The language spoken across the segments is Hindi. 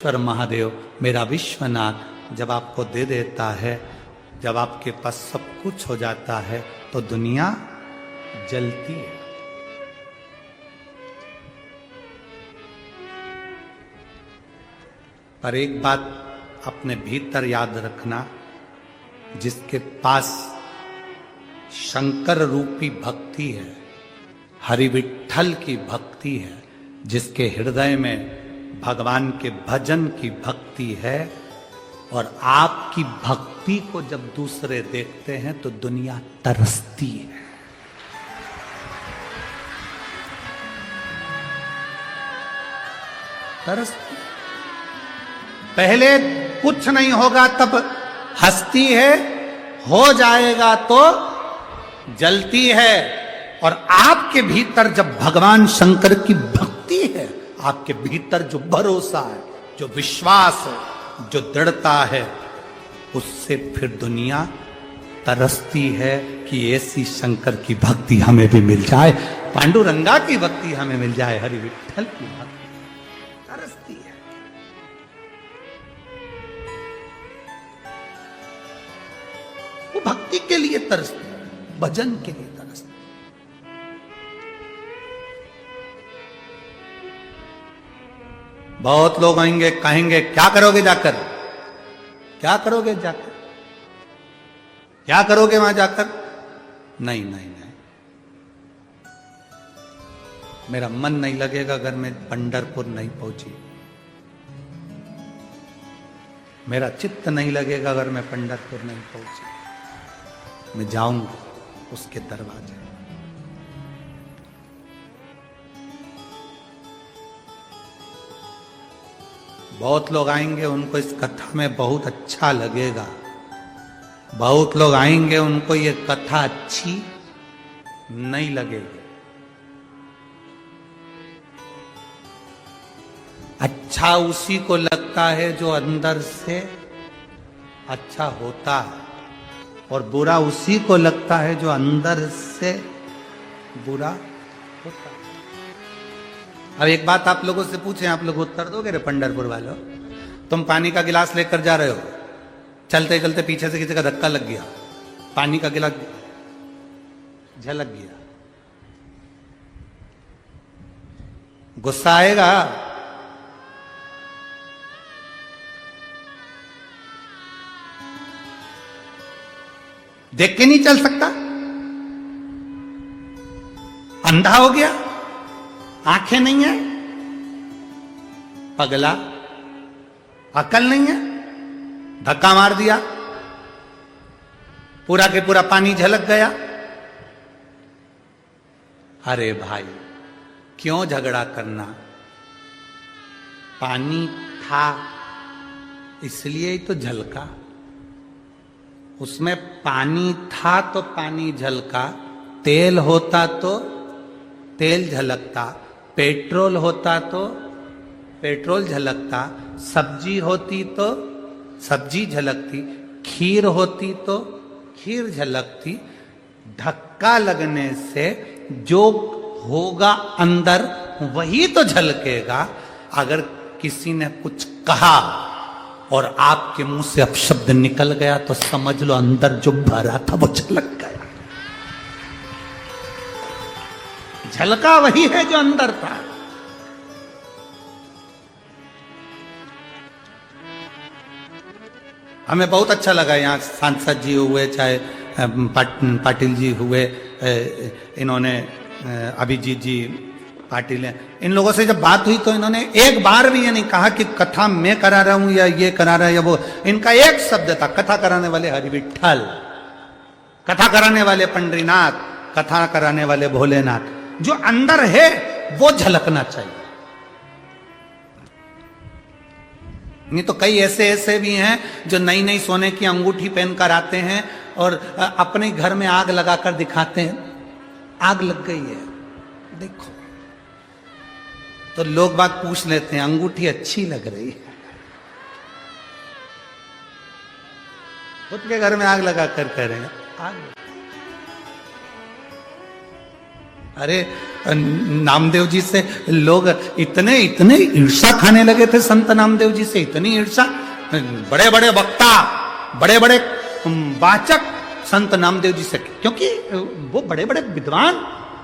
ईश्वर महादेव मेरा विश्वनाथ जब आपको दे देता है, जब आपके पास सब कुछ हो जाता है तो दुनिया जलती है। पर एक बात अपने भीतर याद रखना, जिसके पास शंकर रूपी भक्ति है, हरि विठ्ठल की भक्ति है, जिसके हृदय में भगवान के भजन की भक्ति है, और आपकी भक्ति को जब दूसरे देखते हैं तो दुनिया तरसती है। तरसती। पहले कुछ नहीं होगा तब हंसती है, हो जाएगा तो जलती है। और आपके भीतर जब भगवान शंकर की भक्ति है, आपके भीतर जो भरोसा है, जो विश्वास है, जो दृढ़ता है, उससे फिर दुनिया तरसती है कि ऐसी शंकर की भक्ति हमें भी मिल जाए, पांडुरंगा की भक्ति हमें मिल जाए, हरि विठ्ठल की भक्ति तरसती है। वो भक्ति के लिए तरसती है, भजन के लिए तरसती है। बहुत लोग आएंगे, कहेंगे क्या करोगे जाकर, क्या करोगे जाकर, क्या करोगे वहां जाकर। नहीं नहीं नहीं, मेरा मन नहीं लगेगा अगर मैं पंढरपुर नहीं पहुंची, मेरा चित्त नहीं लगेगा अगर मैं पंढरपुर नहीं पहुंची। मैं जाऊंगा उसके दरवाजे। बहुत लोग आएंगे, उनको इस कथा में बहुत अच्छा लगेगा, बहुत लोग आएंगे उनको ये कथा अच्छी नहीं लगेगी। अच्छा उसी को लगता है जो अंदर से अच्छा होता है, और बुरा उसी को लगता है जो अंदर से बुरा होता है। अब एक बात आप लोगों से पूछें, आप लोग उत्तर दोगे रे पंढरपुर वालों। तुम पानी का गिलास लेकर जा रहे हो, चलते चलते पीछे से किसी का धक्का लग गया, पानी का गिलास झलक गया, गुस्सा आएगा? देख के नहीं चल सकता? अंधा हो गया, आंखें नहीं है, पगला, अकल नहीं है, धक्का मार दिया, पूरा के पूरा पानी झलक गया। अरे भाई क्यों झगड़ा करना, पानी था इसलिए ही तो झलका, उसमें पानी था तो पानी झलका, तेल होता तो तेल झलकता, पेट्रोल होता तो पेट्रोल झलकता, सब्जी होती तो सब्जी झलकती, खीर होती तो खीर झलकती। धक्का लगने से जो होगा अंदर वही तो झलकेगा। अगर किसी ने कुछ कहा और आपके मुंह से अपशब्द निकल गया तो समझ लो अंदर जो भरा था वो झलक गया। झलका वही है जो अंदर था। हमें बहुत अच्छा लगा, यहाँ सांसद जी हुए, चाहे पाटिल जी हुए, इन्होंने अभिजीत जी पाटिल हैं, इन लोगों से जब बात हुई तो इन्होंने एक बार भी ये नहीं कहा कि कथा मैं करा रहा हूं या ये करा रहा है या वो। इनका एक शब्द था, कथा कराने वाले हरि विठ्ठल, कथा कराने वाले पंडरीनाथ, कथा कराने वाले भोलेनाथ। जो अंदर है वो झलकना चाहिए। नहीं तो कई ऐसे ऐसे भी हैं जो नई नई सोने की अंगूठी पहनकर आते हैं और अपने घर में आग लगाकर दिखाते हैं, आग लग गई है देखो, तो लोग बात पूछ लेते हैं अंगूठी अच्छी लग रही है, खुद के घर में आग लगाकर कह रहे हैं आग। अरे नामदेव जी से लोग इतने इतने ईर्ष्या खाने लगे थे, संत नामदेव जी से इतनी ईर्ष्या। बड़े बड़े वक्ता, बड़े बड़े वाचक संत नामदेव जी से, क्योंकि वो बड़े बड़े विद्वान,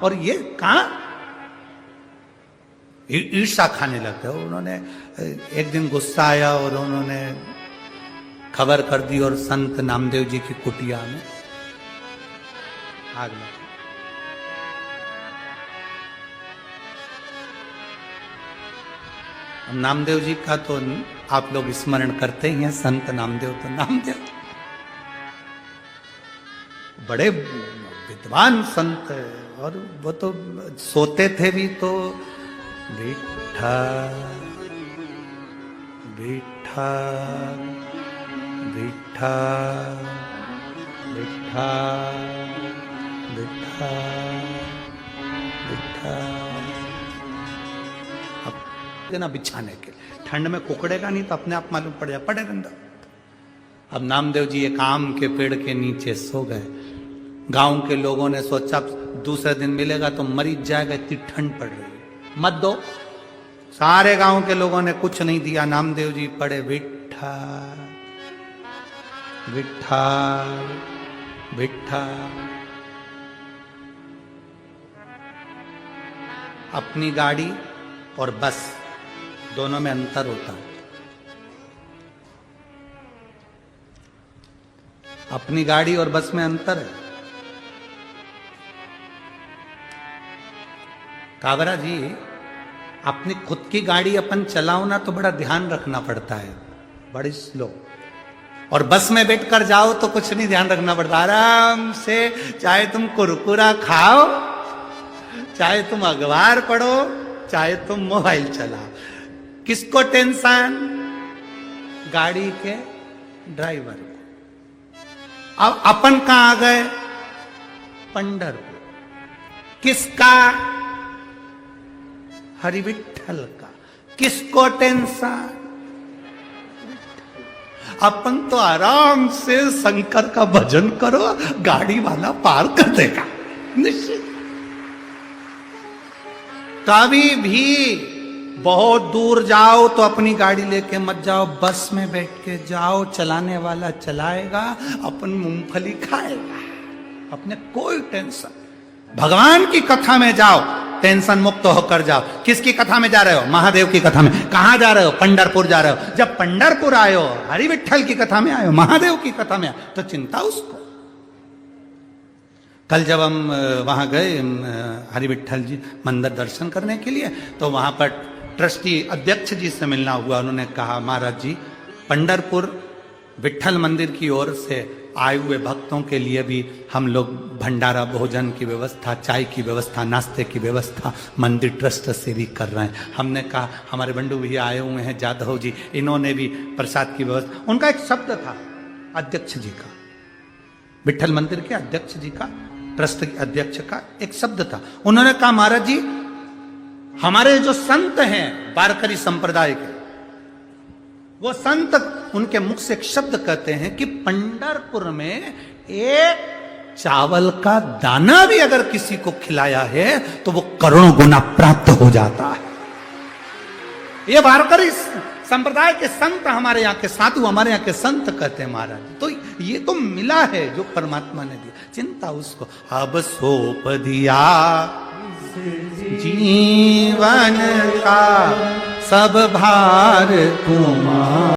और ये कहां ईर्ष्या खाने लगते। उन्होंने एक दिन गुस्सा आया और उन्होंने खबर कर दी और संत नामदेव जी की कुटिया में आग लगी। नामदेव जी का तो आप लोग स्मरण करते ही हैं, संत नामदेव तो नामदेव बड़े विद्वान संत, और वो तो सोते थे भी तो विठ्ठल विठ्ठल विठ्ठल विठ्ठल विठ्ठल विठ्ठल। अब देना बिछाने के लिए, ठंड में कुकड़ेगा नहीं तो अपने आप मालूम पड़ जाए, पड़े रहता। अब नामदेव जी एक आम के पेड़ के नीचे सो गए। गांव के लोगों ने सोचा दूसरे दिन मिलेगा तो मरीज जाएगा, इतनी ठंड पड़ रही है, मत दो। सारे गांव के लोगों ने कुछ नहीं दिया। नामदेव जी पड़े विठ्ठल विठ्ठल विठ्ठल। अपनी गाड़ी और बस दोनों में अंतर होता है। अपनी गाड़ी और बस में अंतर है। काबरा जी, अपनी खुद की गाड़ी अपन चलाओ ना तो बड़ा ध्यान रखना पड़ता है, बड़ी स्लो। और बस में बैठकर जाओ तो कुछ नहीं ध्यान रखना पड़ता, आराम से, चाहे तुम कुरकुरा खाओ, चाहे तुम अखबार पढ़ो, चाहे तुम मोबाइल चलाओ। किसको टेंशन? गाड़ी के ड्राइवर को। अब अपन कहां आ गए? पंढरपुर। किसका? हरि विठ्ठल का। किसको टेंशन? अपन तो आराम से शंकर का भजन करो, गाड़ी वाला पार कर देगा निश्चित। कभी भी बहुत दूर जाओ तो अपनी गाड़ी लेके मत जाओ, बस में बैठ के जाओ, चलाने वाला चलाएगा, अपन मूंगफली खाएगा, अपने कोई टेंशन। भगवान की कथा में जाओ, टेंशन मुक्त होकर जाओ। किसकी कथा में जा रहे हो? महादेव की कथा में। कहां जा रहे हो? पंढरपुर जा रहे हो। जब पंढरपुर आए हो, हरि विठ्ठल की कथा में आए हो, महादेव की कथा में आए, तो चिंता उसको। कल जब हम वहां गए हरि विठ्ठल जी मंदिर दर्शन करने के लिए, तो वहां पर ट्रस्टी अध्यक्ष जी से मिलना हुआ। उन्होंने कहा, महाराज जी, पंढरपुर विठ्ठल मंदिर की ओर से आए हुए भक्तों के लिए भी हम लोग भंडारा भोजन की व्यवस्था, चाय की व्यवस्था, नाश्ते की व्यवस्था मंदिर ट्रस्ट से भी कर रहे हैं। हमने कहा, हमारे बंडू भैया आए हुए हैं जाधव जी, इन्होंने भी प्रसाद की व्यवस्था। उनका एक शब्द था अध्यक्ष जी का, विठ्ठल मंदिर के अध्यक्ष जी का, ट्रस्ट के अध्यक्ष का एक शब्द था। उन्होंने कहा, महाराज जी, हमारे जो संत हैं वारकरी संप्रदाय के, वो संत उनके मुख से एक शब्द कहते हैं कि पंढरपुर में एक चावल का दाना भी अगर किसी को खिलाया है तो वो करोड़ों गुना प्राप्त हो जाता है। ये वारकरी संप्रदाय के संत, हमारे यहाँ के साधु, हमारे यहाँ के संत कहते हैं महाराज। तो ये तो मिला है जो परमात्मा ने दिया, चिंता उसको। अब सौंप दिया जीवन का सब भार तुम्हारा।